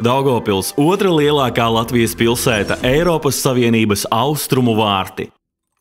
Daugavpils otra lielākā Latvijas pilsēta, Eiropas Savienības austrumu vārti.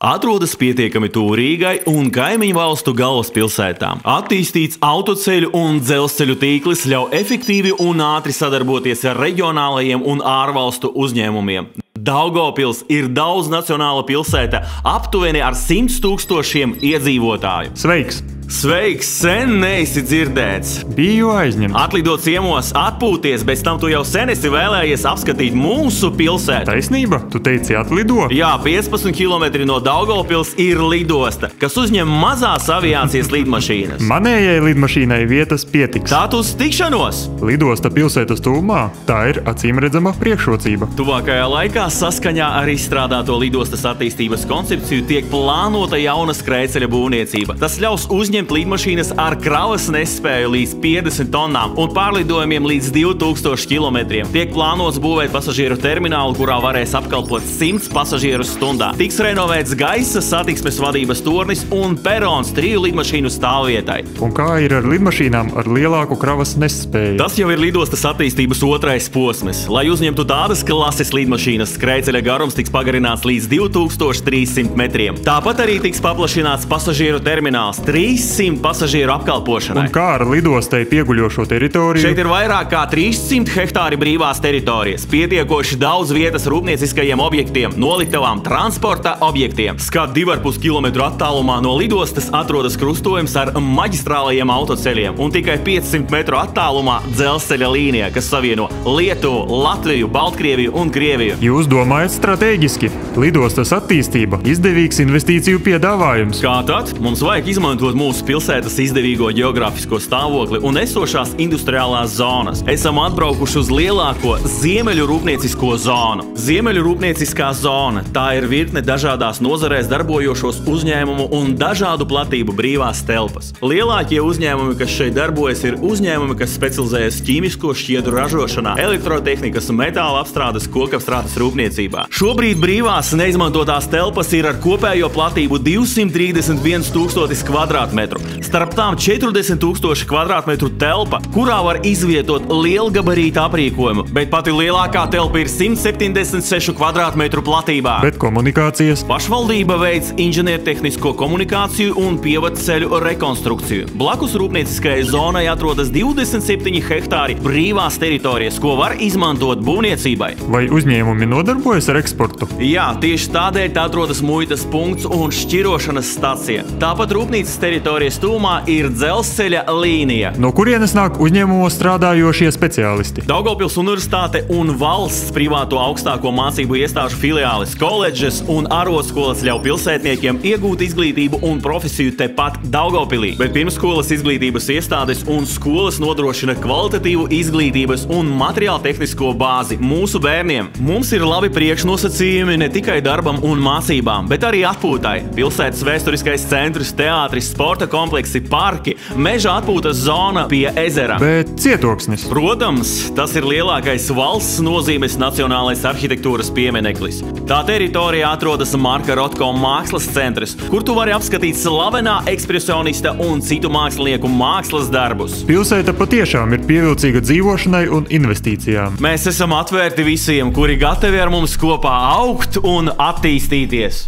Atrodas pietiekami tuvu Rīgai un kaimiņu valstu galvaspilsētām. Attīstīts autoceļu un dzelzceļu tīkls ļauj efektīvi un ātri sadarboties ar reģionālajiem un ārvalstu uzņēmumiem. Daugavpils ir daudznacionāla pilsēta, aptuveni ar 100 000 iedzīvotāju. Sveiks! Sveiks, sen neesi dzirdēts. Biju aizņemts. Atlidot ciemos, atpūties, bez tam tu jau sen esi vēlējies apskatīt mūsu pilsētu. Taisnība? Tu teici atlido? Jā, 15 km no Daugavpils ir lidosta, kas uzņem mazās aviācijas lidmašīnas. Manējai lidmašīnai vietas pietiks. Tā tu uz tikšanos? Lidosta pilsētas tuvumā, tā ir acīmredzama priekšrocība. Tuvākajā laikā saskaņā ar izstrādāto lidostas attīstības koncepciju tiek plānota jauna skrējceļa būvniecība. Tas ļaus uzņemt lidmašīnas ar kravas nespēju līdz 50 tonnām un pārlidojumiem līdz 2000 km. Tiek plānots būvēt pasažieru terminālu, kurā varēs apkalpot 100 pasažierus stundā. Tiks renovēts gaisa satiksmes vadības tornis un perons 3 lidmašīnu stāvvietai. Un kā ir ar lidmašīnām ar lielāku kravas nespēju? Tas jau ir lidostas attīstības otrais posms. Lai uzņemtu tādas klases lidmašīnas, skrējceļa garums tiks pagarināts līdz 2300 metriem. Tāpat arī tiks paplašināts pasažieru termināls 300 pasažieru apkalpošanai. Un kā ar lidostai pieguļošo teritoriju? Šeit ir vairāk kā 300 hektāri brīvās teritorijas, pietiekoši daudz vietas rūpnieciskajiem objektiem, noliktavām, transporta objektiem. Skat 2,5 km attālumā no lidostas atrodas krustojums ar maģistrālajiem autoceļiem un tikai 500 metru attālumā dzelzceļa līnija, kas savieno Lietuvu, Latviju, Baltkrieviju un Krieviju. Jūs domājat strateģiski. Lidostas attīstība, izdevīgs investīciju piedāvājums. Kā tad? Mums vajag izmantot mūsu pilsētas izdevīgo geogrāfisko stāvokli un esošās industriālās zonas. Esam atbraukuši uz lielāko ziemeļu rūpniecisko zonu. Ziemeļu rūpnieciskā zona – tā ir virkne dažādās nozarēs darbojošos uzņēmumu un dažādu platību brīvās telpas. Lielākie uzņēmumi, kas šeit darbojas, ir uzņēmumi, kas specializējas ķīmisko šķiedru ražošanā, elektrotehnikas, metāla apstrādes, kokapstrādes rūpniecībā. Šobrīd brīvās neizmantotās telpas ir ar kopējo platību 231 000 kvadrātmetru. Starp tām 40 000 kvadrātmetru telpa, kurā var izvietot lielgabarīta aprīkojumu, bet pati lielākā telpa ir 176 kvadrātmetru platībā. Bet komunikācijas? Pašvaldība veic inženiertehnisko komunikāciju un pievadceļu rekonstrukciju. Blakus rūpnieciskajai zonai atrodas 27 hektāri brīvās teritorijas, ko var izmantot būvniecībai. Vai uzņēmumi nodarbojas ar eksportu? Jā, tieši tādēļ tā atrodas muitas punkts un šķirošanas stacija. Tāpat rūpnīcas teritorijas tuvumā ir dzelzceļa līnija. No kurienes nāk uzņēmumos strādājošie speciālisti? Daugavpils Universitāte un valsts privāto augstāko mācību iestāžu filiālis, koledžas un arotskolas ļauj pilsētniekiem iegūt izglītību un profesiju tepat Daugavpilī. Bet pirmsskolas izglītības iestādes un skolas nodrošina kvalitatīvu izglītības un materiāla tehnisko bāzi mūsu bērniem. Mums ir labi priekšnosacījumi ne tikai darbam un mācībām, bet arī atpūtai. Pilsētas vēsturiskais centrs, teātris, sporta kompleksi, parki, meža atpūtas zona pie ezera. Bet cietoksnis? Protams, tas ir lielākais valsts nozīmes nacionālais arhitektūras piemineklis. Tā teritorijā atrodas Marka Rotko mākslas centrs, kur tu vari apskatīt slavenā ekspresionista un citu mākslinieku mākslas darbus. Pilsēta patiešām ir pievilcīga dzīvošanai un investīcijām. Mēs esam atvērti visiem, kuri gatavi ar mums kopā augt un attīstīties.